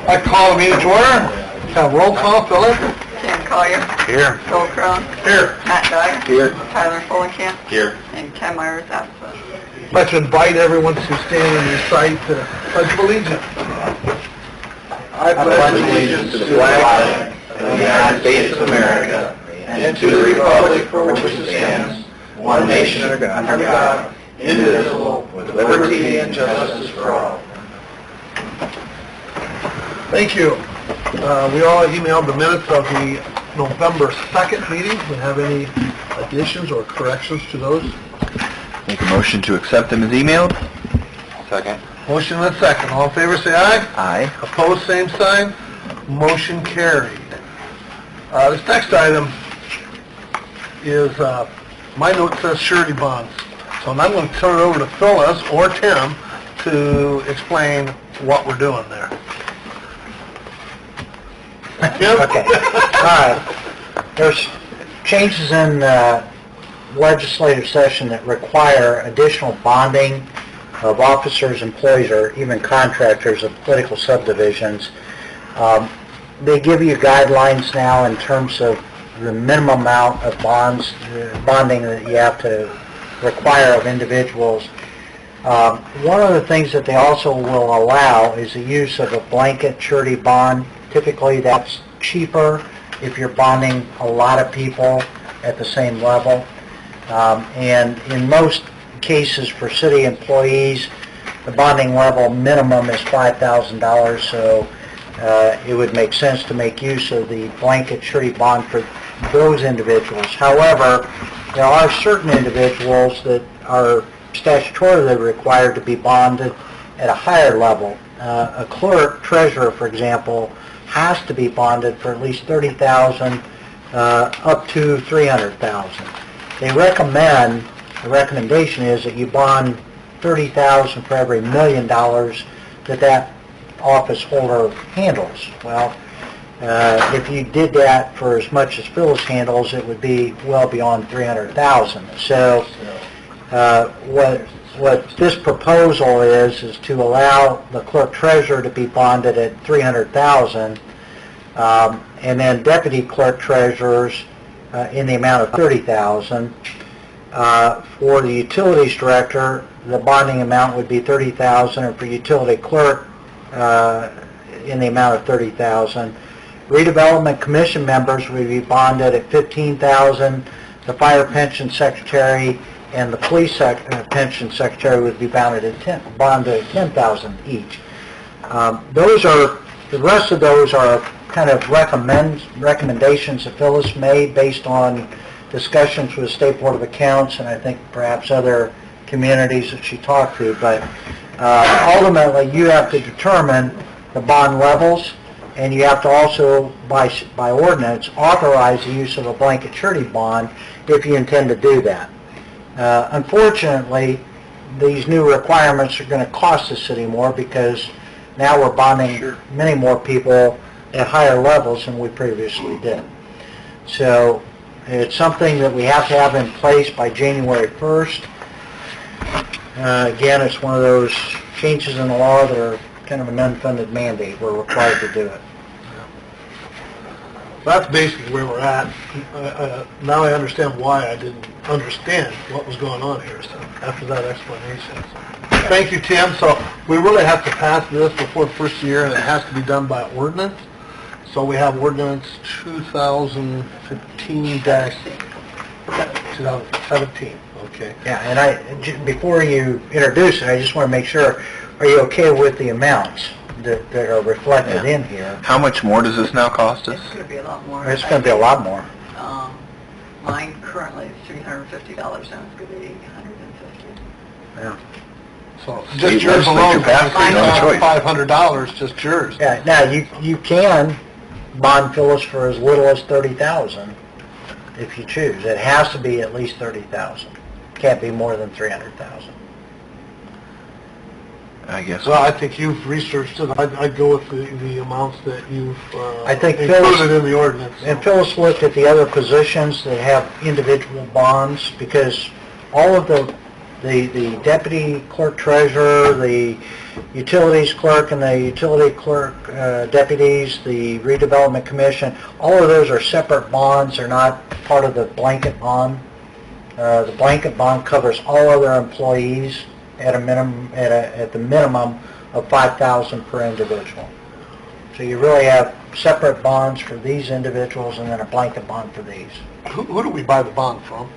I call the meeting to order. Have roll call, Philip. Tim Collier. Here. Joel Crone. Here. Matt Dyer. Here. Tyler Fulenkamp. Here. And Ken Myers absent. Let's invite everyone to stand and recite the Pledge of Allegiance. I pledge allegiance to the flag of the United States of America and to the republic for which it stands, one nation under God, indivisible, with liberty and justice for all. Thank you. We all emailed the minutes of the November 2nd meeting. Do we have any additions or corrections to those? Make a motion to accept them as emailed. Second. Motion and a second. All in favor, say aye. Aye. Opposed, same sign. Motion carried. This next item is, my note says surety bonds. So I'm going to turn it over to Phyllis or Tim to explain what we're doing there. Tim? Okay. All right. There's changes in legislative session that require additional bonding of officers, employees, or even contractors of political subdivisions. They give you guidelines now in terms of the minimum amount of bonding that you have to require of individuals. One of the things that they also will allow is the use of a blanket surety bond. Typically that's cheaper if you're bonding a lot of people at the same level. And in most cases for city employees, the bonding level minimum is $5,000, so it would make sense to make use of the blanket surety bond for those individuals. However, there are certain individuals that are statutorily required to be bonded at a higher level. A clerk, treasurer, for example, has to be bonded for at least $30,000 up to $300,000. They recommend, the recommendation is that you bond $30,000 for every $1 million that office holder handles. Well, if you did that for as much as Phyllis handles, it would be well beyond $300,000. So what this proposal is to allow the clerk treasurer to be bonded at $300,000, and then deputy clerk treasurers in the amount of $30,000. For the utilities director, the bonding amount would be $30,000, and for utility clerk in the amount of $30,000. Redevelopment commission members would be bonded at $15,000. The fire pension secretary and the police pension secretary would be bonded at $10,000 each. The rest of those are kind of recommendations that Phyllis made based on discussions with the State Board of Accounts and I think perhaps other communities that she talked to. But ultimately, you have to determine the bond levels, and you have to also, by ordinance, authorize the use of a blanket surety bond if you intend to do that. Unfortunately, these new requirements are going to cost the city more because now we're bonding many more people at higher levels than we previously did. So it's something that we have to have in place by January 1st. Again, it's one of those changes in the law that are kind of an unfunded mandate. We're required to do it. That's basically where we're at. Now I understand why I didn't understand what was going on here, so after that explanation. So, thank you, Tim. So we really have to pass this before the first year, and it has to be done by ordinance. So we have ordinance 2015-2017. Okay. Yeah, and before you introduce it, I just want to make sure, are you okay with the amounts that are reflected in here? How much more does this now cost us? It's going to be a lot more. It's going to be a lot more. Mine currently is $350, and it's going to be $850. Yeah. So just yours alone, $500, just yours. Yeah. Now you can bond Phyllis for as little as $30,000 if you choose. It has to be at least $30,000. Can't be more than $300,000. I guess. Well, I think you've researched it. I'd go with the amounts that you've I think included in the ordinance. And Phyllis looked at the other positions that have individual bonds because all of the the deputy clerk treasurer, the utilities clerk and the utility clerk deputies, the redevelopment commission, all of those are separate bonds. They're not part of the blanket bond. The blanket bond covers all other employees at a minimum, at the minimum of $5,000 per individual. So you really have separate bonds for these individuals and then a blanket bond for these. Who do we buy the bond from?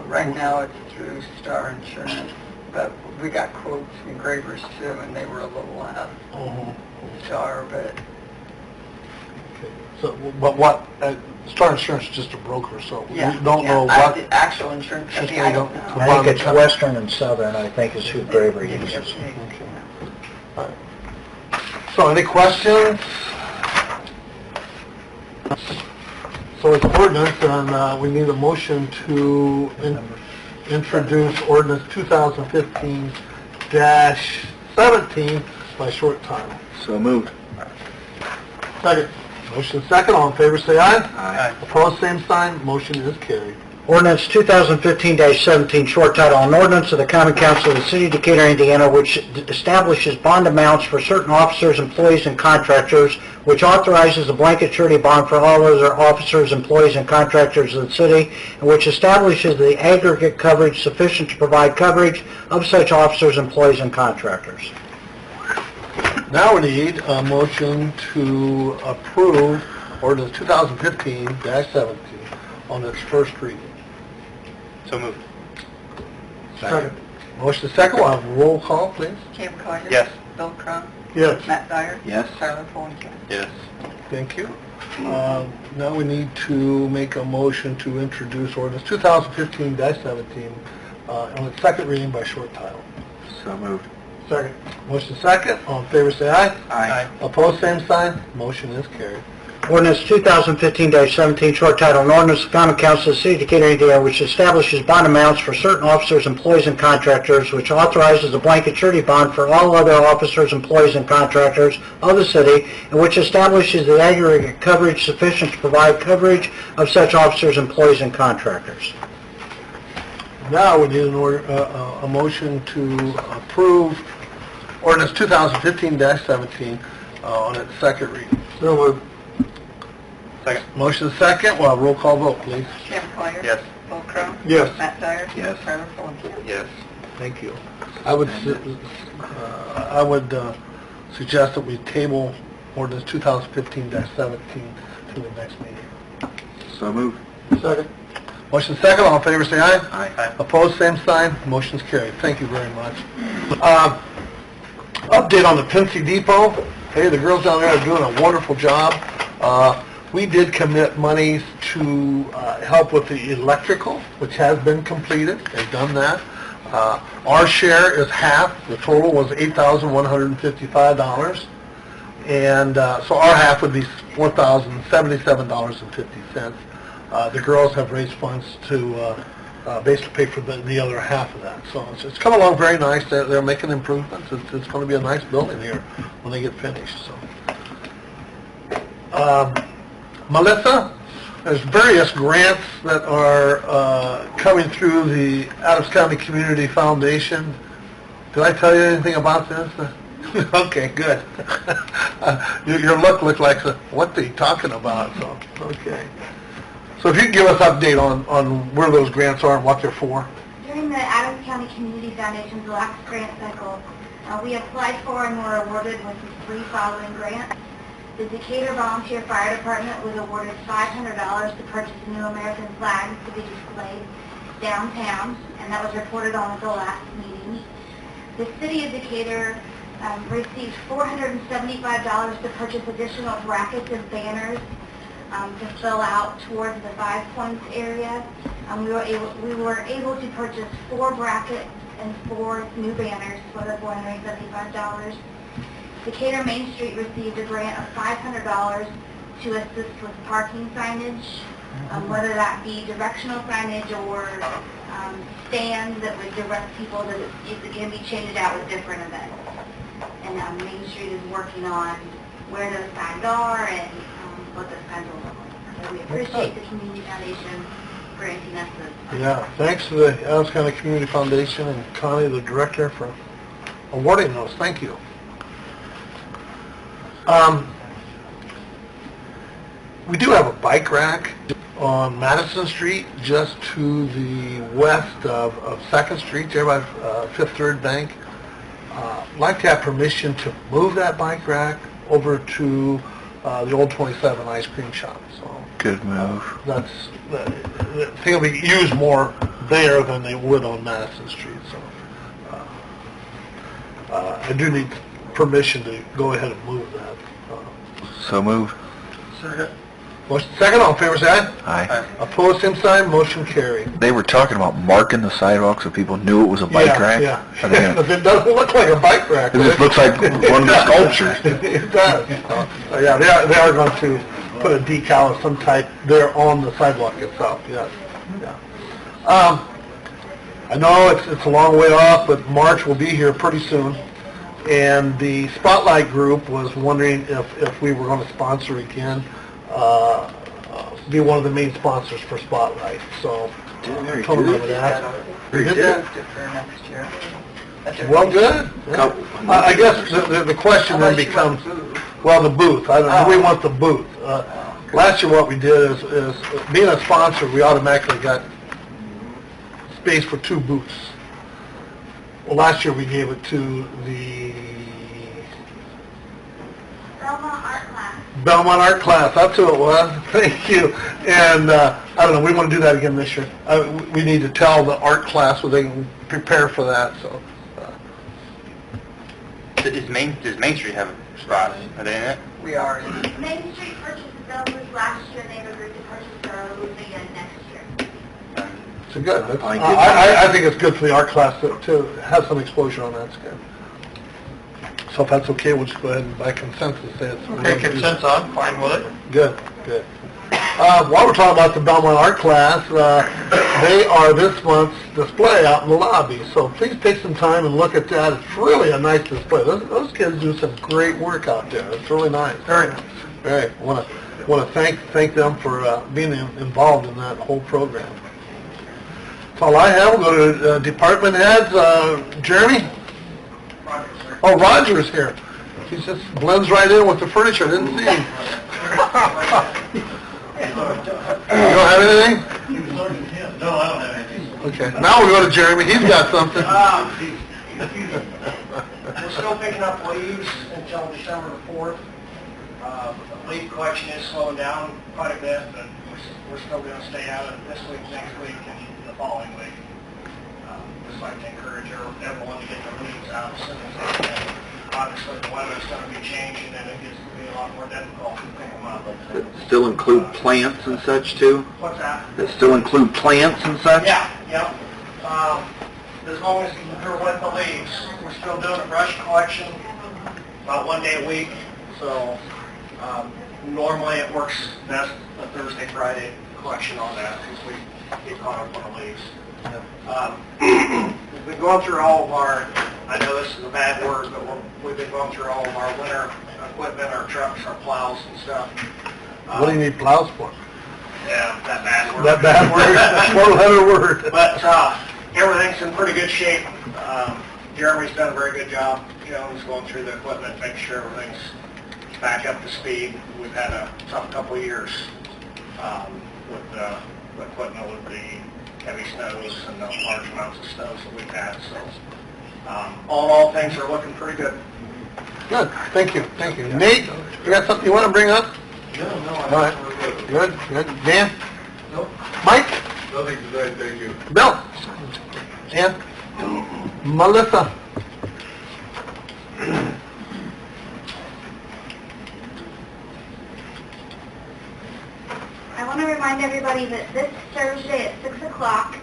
Right now it's through Star Insurance, but we got quotes from Gravers too, and they were a little less. Star, but Okay. So, but what, Star Insurance is just a broker, so we yeah. don't know yeah, what. the actual insurance Just company, they I don't don't- know. I think it's Western and Southern, I think, is who Graver uses. So any questions? So it's ordinance, and we need a motion to introduce ordinance 2015-17 by short title. So moved. Second. Motion second, all in favor say aye. Aye. Opposed, same sign, motion is carried. Ordinance 2015-17, short title, an ordinance of the Common Council of the City of Decatur, Indiana, which establishes bond amounts for certain officers, employees, and contractors, which authorizes a blanket surety bond for all other officers, employees, and contractors of the city, and which establishes the aggregate coverage sufficient to provide coverage of such officers, employees, and contractors. Now we need a motion to approve ordinance 2015-17 on its first reading. So moved. Second. Motion second, we'll have a roll call, please. Cam Collier. Yes. Bill Crum. Yes. Matt Dyer. Yes. Tyler Fulenkamp. Yes. Thank you. Now we need to make a motion to introduce ordinance 2015-17 on its second reading by short title. So moved. Second. Motion second, all in favor say aye. Aye. Opposed, same sign, motion is carried. Ordinance 2015-17, short title, an ordinance of the Common Council of the City of Decatur, Indiana, which establishes bond amounts for certain officers, employees, and contractors, which authorizes a blanket surety bond for all other officers, employees, and contractors of the city, and which establishes the aggregate coverage sufficient to provide coverage of such officers, employees, and contractors. Now we need a motion to approve ordinance 2015-17 on its second reading. So moved. Second. Motion second, we'll have roll call vote, please. Cam Collier. Yes. Bill Crum. Yes. Matt Dyer. Yes. Tyler Fulenkamp. Yes. Thank you. I would suggest that we table ordinance 2015-17 to the next meeting. So moved. Second. Motion second, all in favor say aye. Aye. Opposed, same sign, motion's carried. Thank you very much. Update on the Pincy Depot. Hey, the girls down there are doing a wonderful job. We did commit monies to help with the electrical, which has been completed. They've done that. Our share is half. The total was $8,155. And so our half would be $4,077.50. The girls have raised funds to basically pay for the other half of that. So it's come along very nice. They're making improvements. It's going to be a nice building here when they get finished. So, Melissa, there's various grants that are coming through the Adams County Community Foundation. Did I tell you anything about this? Okay, good. Your look looked like, what are you talking about? So, okay. So if you could give us an update on where those grants are and what they're for. During the Adams County Community Foundation's last grant cycle, we applied for and were awarded with the three following grants. The Decatur Volunteer Fire Department was awarded $500 to purchase a new American flag to be displayed downtown, and that was reported on at the last meeting. The City of Decatur received $475 to purchase additional brackets and banners to fill out towards the 5 Points area. We were able to purchase 4 brackets and 4 new banners for the $475. Decatur Main Street received a grant of $500 to assist with parking signage, whether that be directional signage or stands that would direct people that it can be changed out with different events. And Main Street is working on where those signs are and what those signs will look like. So we appreciate the Community Foundation granting us this. Yeah, thanks to the Adams County Community Foundation and Connie, the director, for awarding those. Thank you. We do have a bike rack on Madison Street, just to the west of 2nd Street, there by Fifth Third Bank. I'd like to have permission to move that bike rack over to the old 27 ice cream shop. So Good move. I think it'll be used more there than they would on Madison Street. So I do need permission to go ahead and move that. So move. Second, all in favor, say aye. Aye. Opposed, same sign, motion carried. They were talking about marking the sidewalk so people knew it was a bike rack. Yeah, Are they gonna- but it doesn't look like a bike rack. It just looks like one of the sculptures. It does. Yeah, they are going to put a decal of some type there on the sidewalk itself, yes. Yeah. I know it's a long way off, but March will be here pretty soon. And the Spotlight Group was wondering if we were going to sponsor again, be one of the main sponsors for Spotlight. So, Very told them I good. would ask. Very You did good. that? For next year. Well, good. Yeah. I guess the question then becomes, well, the booth. I don't know, we want the booth. Last year what we did is being a sponsor, we automatically got space for 2 booths. Well, last year we gave it to the Belmont Art Class. Belmont Art Class, that's who it was. Thank you. And I don't know, we want to do that again this year. We need to tell the art class so they can prepare for that, so. Does Main Street have a spot? Are they in it? We are, Main Street purchased their booth last year, and they've agreed to purchase their booth again next year. So good. That's- I like it. I think it's good for the art class to have some exposure on that. It's good. So if that's okay, we'll just go ahead and by consensus say it's... I'm fine with it. Good, good. While we're talking about the Belmont Art Class, they are this month's display out in the lobby. So please take some time and look at that. It's really a nice display. Those kids do some great work out there. It's really nice. Very nice. Very. I want to thank them for being involved in that whole program. That's all I have. We'll go to department heads. Jeremy? Oh, Roger's here. He just blends right in with the furniture. I didn't see him. You don't have anything? No, I don't have anything. Okay. Now we go to Jeremy. He's got something. We're still picking up leaves until December the 4th. The leaf collection is slowing down quite a bit, but we're still going to stay out of it this week, next week, and the following week. Just like to encourage everyone to get their leaves out as soon as they can. Obviously, the weather's going to be changing, and it gets to be a lot more difficult to pick them up. Does it still include plants and such too? What's that? Does it still include plants and such? Yeah, yep. As long as you're with the leaves. We're still doing a brush collection about 1 day a week. So normally it works best a Thursday, Friday collection on that because we get caught up on the leaves. We've been going through all of our, I know this is a bad word, but we've been going through all of our winter equipment, our trucks, our plows and stuff. What do you need plows for? Yeah, that bad word. That bad word? That 4-letter word. But everything's in pretty good shape. Jeremy's done a very good job. You know, he's going through the equipment, making sure everything's back up to speed. We've had a tough couple of years with the equipment, with the heavy snows and the large amounts of snows that we've had. So all in all, things are looking pretty good. Good. Thank you. Thank you. Nate, you got something you want to bring up? No, All right. Good. Good. Dan? Nope. Mike? Nothing today, thank you. Bill? Dan? Melissa? I want to remind everybody that this Thursday at 6 o'clock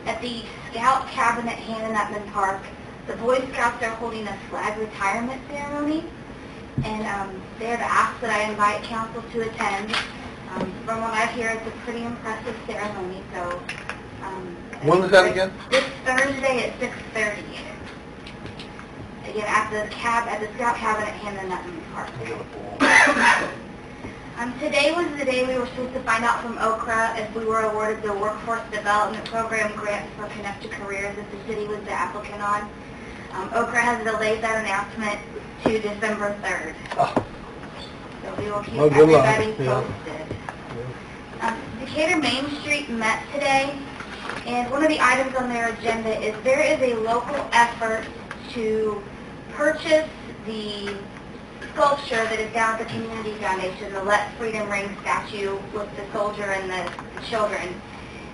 at the Scout Cabin at Hannah-Nutman Park, the Boy Scouts are holding a flag retirement ceremony, and they have asked that I invite council to attend. From what I hear, it's a pretty impressive ceremony, so... When is that again? This Thursday at 6:30. Again, at the Scout Cabin at Hannah-Nutman Park. Today was the day we were supposed to find out from Okra if we were awarded the Workforce Development Program grant for Connect to Careers that the city was the applicant on. Okra has delayed that announcement to December 3rd. So we will keep Well, good luck. everybody Yeah. posted. Decatur Main Street met today, and one of the items on their agenda is there is a local effort to purchase the sculpture that is down at the Community Foundation, the Let Freedom Ring statue with the soldier and the children.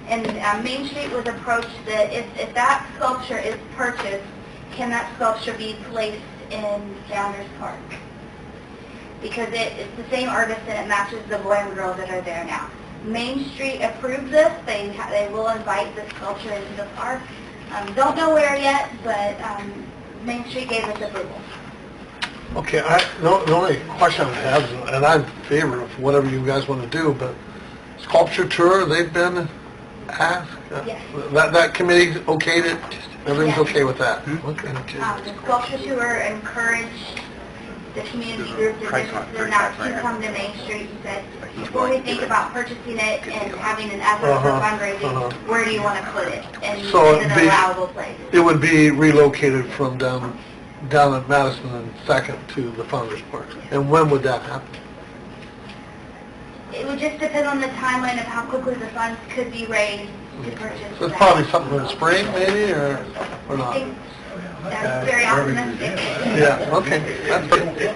And Main Street was approached that if that sculpture is purchased, can that sculpture be placed in Founders Park? Because it's the same artist and it matches the boy and girl that are there now. Main Street approved this. They will invite the sculpture into the park. Don't know where yet, but Main Street gave us approval. Okay, the only question I have, and I'm in favor of whatever you guys want to do, but sculpture tour, they've been asked? Yes. That committee okayed it? Everything's Yes. okay with that? Okay. The sculpture tour encouraged the community groups that interested in that to come to Main Street and said, before we think about purchasing it and having an effort for fundraising, where do you want to put it? And So in an allowable place. it would be relocated from down at Madison and 2nd to the Founders Park. And when would that happen? It would just depend on the timeline of how quickly the funds could be raised to purchase So it's that. probably something in the spring, maybe, or I not? think that's very optimistic. Yeah, okay, that's good.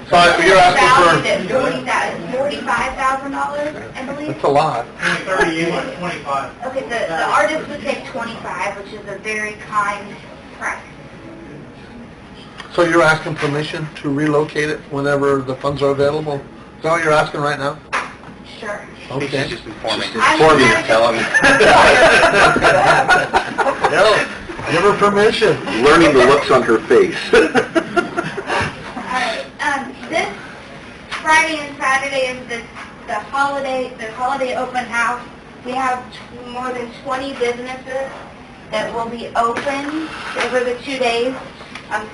So you're asking $45,000, I believe. That's a lot. 38, 25. Okay, the artist would take 25, which is a very kind price. So you're asking permission to relocate it whenever the funds are available? Is that what you're asking right now? Sure. Okay. She's just informing. Inform you, tell him. Yeah, give her permission. Learning the looks on her face. Alright, this Friday and Saturday is the holiday open house. We have more than 20 businesses that will be open over the 2 days.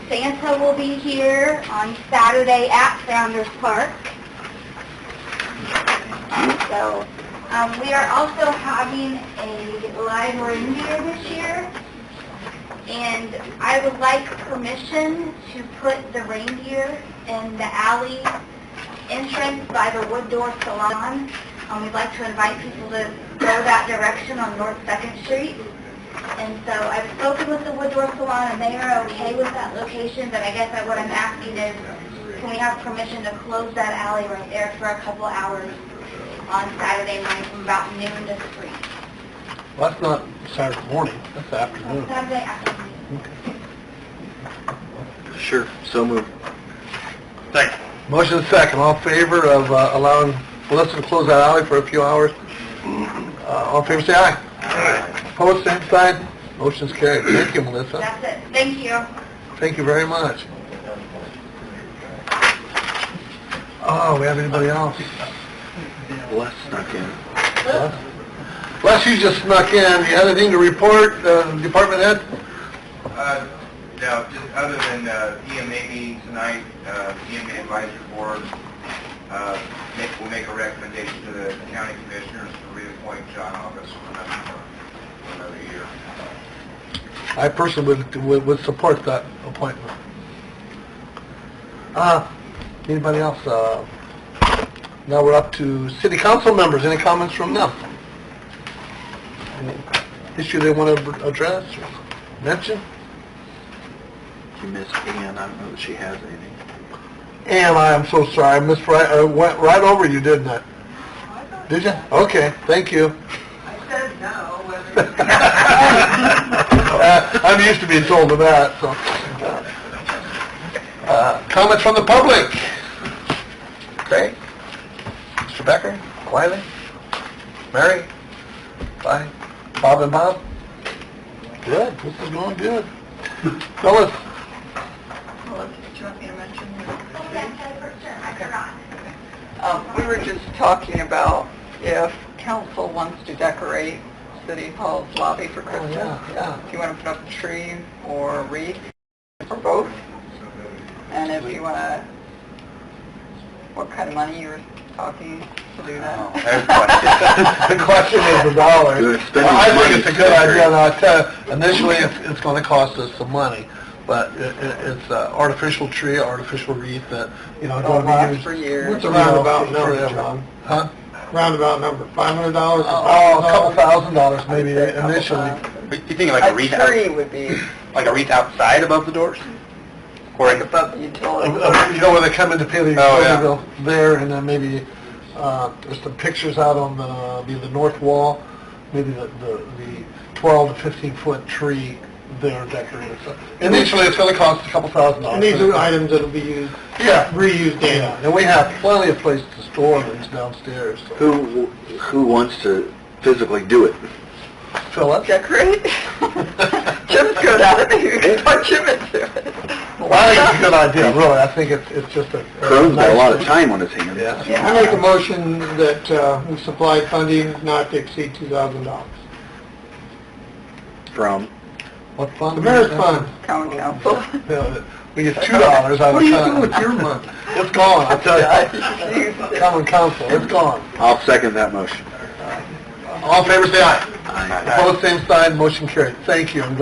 Santa will be here on Saturday at Founders Park. So we are also having a live reindeer this year, and I would like permission to put the reindeer in the alley entrance by the Wood Door Salon. We'd like to invite people to go that direction on North 2nd Street. And so I've spoken with the Wood Door Salon, and they are okay with that location, but I guess what I'm asking is, can we have permission to close that alley right there for a couple hours on Saturday night from about noon to 3? Well, that's not Saturday morning, that's afternoon. Saturday afternoon. Sure, so moved. Second. Motion is second. All in favor of allowing Melissa to close that alley for a few hours? All in favor, say aye. Aye. Opposed, same sign. Motion's carried. Thank you, Melissa. That's it. Thank you. Thank you very much. Oh, we have anybody else? Les snuck in. Les, you just snuck in. You have anything to report, department head? No, just other than EMA meeting tonight, EMA advisory board will make a recommendation to the county commissioners to reappoint John August for another year. I personally would support that appointment. Anybody else? Now we're up to city council members. Any comments from them? Any issue they want to address or mention? You missed Ann, I don't know that she has anything. And I am so sorry, I went right over you, didn't I? Did you? Okay, thank you. I said no. I'm used to being told of that, so. Comments from the public? Craig? Mr. Becker? Wiley? Mary? Bye. Bob and Bob? Good, this is going good. Phyllis? Well, do you want me to mention? I forgot. We were just talking about if council wants to decorate City Hall's lobby for Christmas. yeah. If you want to put up a tree or a wreath, or both. And if you want to, what kind of money you're talking to do that. There's a question. The question is the dollars. Good spending Well, I money. think it's a good idea, and I'll tell you, initially, it's gonna cost us some money, but it's an artificial tree, artificial wreath that, you know, It'll gonna be last used. for years. What's a roundabout number, John? Huh? Roundabout number, $500? Oh, a couple $1,000 maybe initially. You thinking like a wreath A out, tree would be like a wreath outside above the doors? Or like above the utility. You know where they come in to pay the Oh, utility yeah. bill? There, and then maybe, there's some pictures out on the north wall, maybe the 12 to 15 foot tree there decorated. So initially, it's gonna cost a couple $1,000. And these are items that'll be used, Yeah, reused yeah, annually. and we have plenty of places to store these downstairs. So. Who wants to physically do it? Philip? Decorate? Jim's good at it, you can put Jim into it. Well, I think it's a good idea, really. I think it's just a... Crone's got a lot of nice time on his hands. Yeah. I make a motion that we supply funding not to exceed $2,000. From, What fund? The mayor's fund. Common council. Yeah, we get $2 out of the What are you county. doing with your money? It's gone, I tell you. Common council, it's gone. I'll second that motion. All in favor, say aye. Aye. Opposed, same sign, motion carried. Thank you. I'm glad